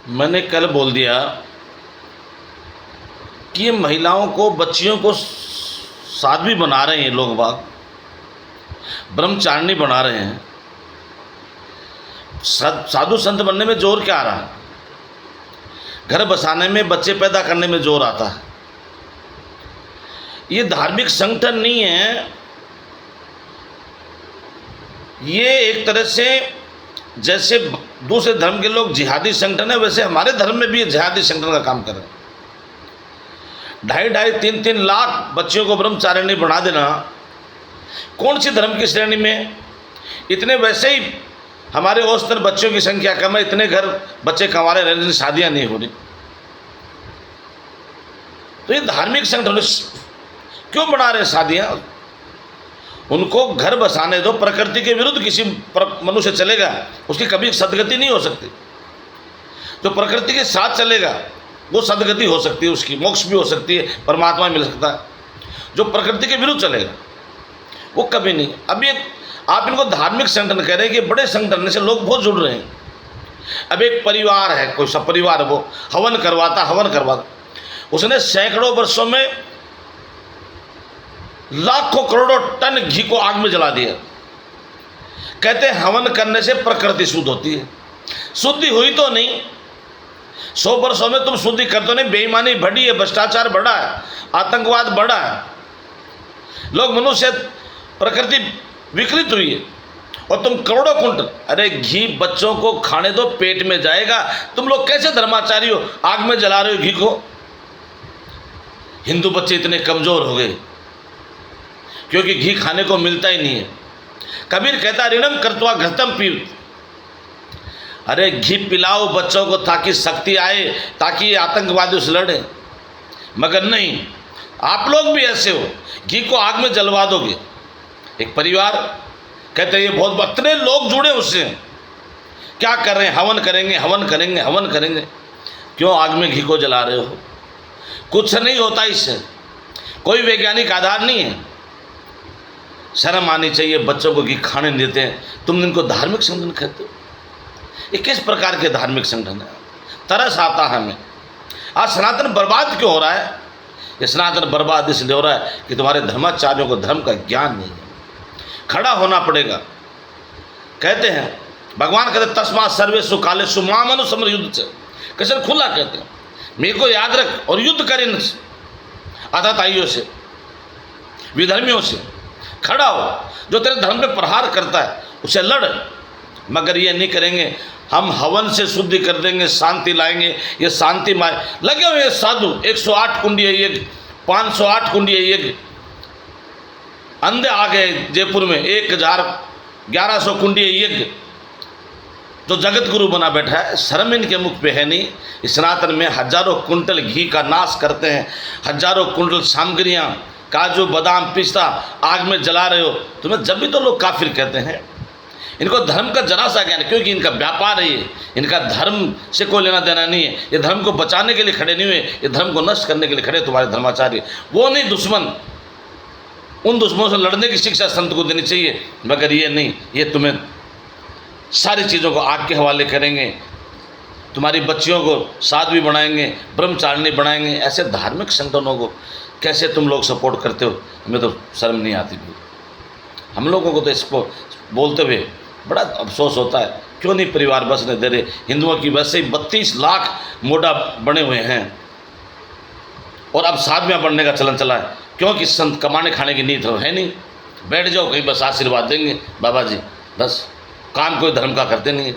मैंने कल बोल दिया कि ये महिलाओं को, बच्चियों को साध्वी बना रहे हैं लोग बाग, ब्रह्मचारिणी बना रहे हैं। साधु संत बनने में जोर क्या आ रहा है? घर बसाने में, बच्चे पैदा करने में जोर आता है। ये धार्मिक संगठन नहीं है, ये एक तरह से जैसे दूसरे धर्म के लोग जिहादी संगठन है, वैसे हमारे धर्म में भी जिहादी संगठन का काम कर रहे हैं। 2.5-3 लाख बच्चियों को ब्रह्मचारिणी बना देना कौन सी धर्म की श्रेणी में? इतने वैसे ही हमारे औसतन बच्चों की संख्या कम है, इतने घर बच्चे कंवारे रह रहे, शादियां नहीं हो रही। तो ये धार्मिक संगठन क्यों बना रहे शादियां? उनको घर बसाने दो। प्रकृति के विरुद्ध किसी मनुष्य चलेगा, उसकी कभी सदगति नहीं हो सकती। जो प्रकृति के साथ चलेगा वो सदगति हो सकती है, उसकी मोक्ष भी हो सकती है, परमात्मा मिल सकता है। जो प्रकृति के विरुद्ध चलेगा वो कभी नहीं। अब ये आप इनको धार्मिक संगठन कह रहे हैं कि बड़े संगठन से लोग बहुत जुड़ रहे हैं। अब एक परिवार है, कोई सब परिवार, वो हवन करवाता, उसने सैकड़ों वर्षों में लाखों करोड़ों टन घी को आग में जला दिया। कहते हैं हवन करने से प्रकृति शुद्ध होती है। शुद्धि हुई तो नहीं। 100 वर्षों में तुम शुद्धि कर तो नहीं। बेईमानी बढ़ी है, भ्रष्टाचार बढ़ा है, आतंकवाद बढ़ा है, लोग मनुष्य प्रकृति विकृत हुई है, और तुम करोड़ों कुंटल, अरे घी बच्चों को खाने दो, पेट में जाएगा। तुम लोग कैसे धर्माचारी हो, आग में जला रहे हो घी को। हिंदू बच्चे इतने कमजोर हो गए क्योंकि घी खाने को मिलता ही नहीं है। कबीर कहता ऋणम कर्त्वा घृतम पीत। अरे घी पिलाओ बच्चों को ताकि शक्ति आए, ताकि ये आतंकवादियों से लड़े। मगर नहीं, आप लोग भी ऐसे हो, घी को आग में जलवा दोगे। एक परिवार कहते हैं ये बहुत, इतने लोग जुड़े उससे, क्या कर रहे हैं? हवन करेंगे। क्यों आग में घी को जला रहे हो? कुछ नहीं होता इससे, कोई वैज्ञानिक आधार नहीं है। शर्म आनी चाहिए। बच्चों को घी खाने नहीं देते हैं, तुम इनको धार्मिक संगठन कहते हो। ये किस प्रकार के धार्मिक संगठन है? तरस आता है हमें। आज सनातन बर्बाद क्यों हो रहा है? ये सनातन बर्बाद इसलिए हो रहा है कि तुम्हारे धर्माचार्यों को धर्म का ज्ञान नहीं है। खड़ा होना पड़ेगा। कहते हैं भगवान कहते तस्मात् सर्वेषु कालेषु माम अनुसमर युद्ध से। कैसे खुला कहते हैं, मेरे को याद रख और युद्ध कर इन आतताइयों से, विधर्मियों से। खड़ा हो, जो तेरे धर्म पे प्रहार करता है उसे लड़। मगर ये नहीं करेंगे, हम हवन से शुद्धि कर देंगे, शांति लाएंगे। ये शांति माए लगे हुए साधु 108 कुंडीय यज्ञ, 508 कुंडीय यज्ञ, अंधे आ गए जयपुर में 1100 कुंडीय यज्ञ, जो जगत गुरु बना बैठा है। शर्म इनके मुख पे है नहीं। इस सनातन में हजारों कुंटल घी का नाश करते हैं, हजारों कुंटल सामग्रियाँ, काजू बादाम पिस्ता आग में जला रहे हो। तुम्हें जब भी तो लोग काफिर कहते हैं। इनको धर्म का जरा सा ज्ञान, क्योंकि इनका व्यापार है ये, इनका धर्म से कोई लेना देना नहीं है। ये धर्म को बचाने के लिए खड़े नहीं हुए, ये धर्म को नष्ट करने के लिए खड़े। तुम्हारे धर्माचार्य वो नहीं दुश्मन, उन दुश्मनों से लड़ने की शिक्षा संत को देनी चाहिए। मगर ये नहीं, ये तुम्हें सारी चीज़ों को आग के हवाले करेंगे, तुम्हारी बच्चियों को साध्वी बनाएंगे, ब्रह्मचारिणी बनाएंगे। ऐसे धार्मिक संगठनों को कैसे तुम लोग सपोर्ट करते हो? हमें तो शर्म नहीं आती। हम लोगों को तो इसको बोलते हुए बड़ा अफसोस होता है, क्यों नहीं परिवार बसने दे रहे? हिंदुओं की वैसे ही 32 लाख मोडा बने हुए हैं, और अब साध्वियाँ बनने का चलन चला है। क्योंकि संत कमाने खाने की नीयत है नहीं। बैठ जाओ कहीं, बस आशीर्वाद देंगे बाबा जी, बस। काम कोई धर्म का करते नहीं है।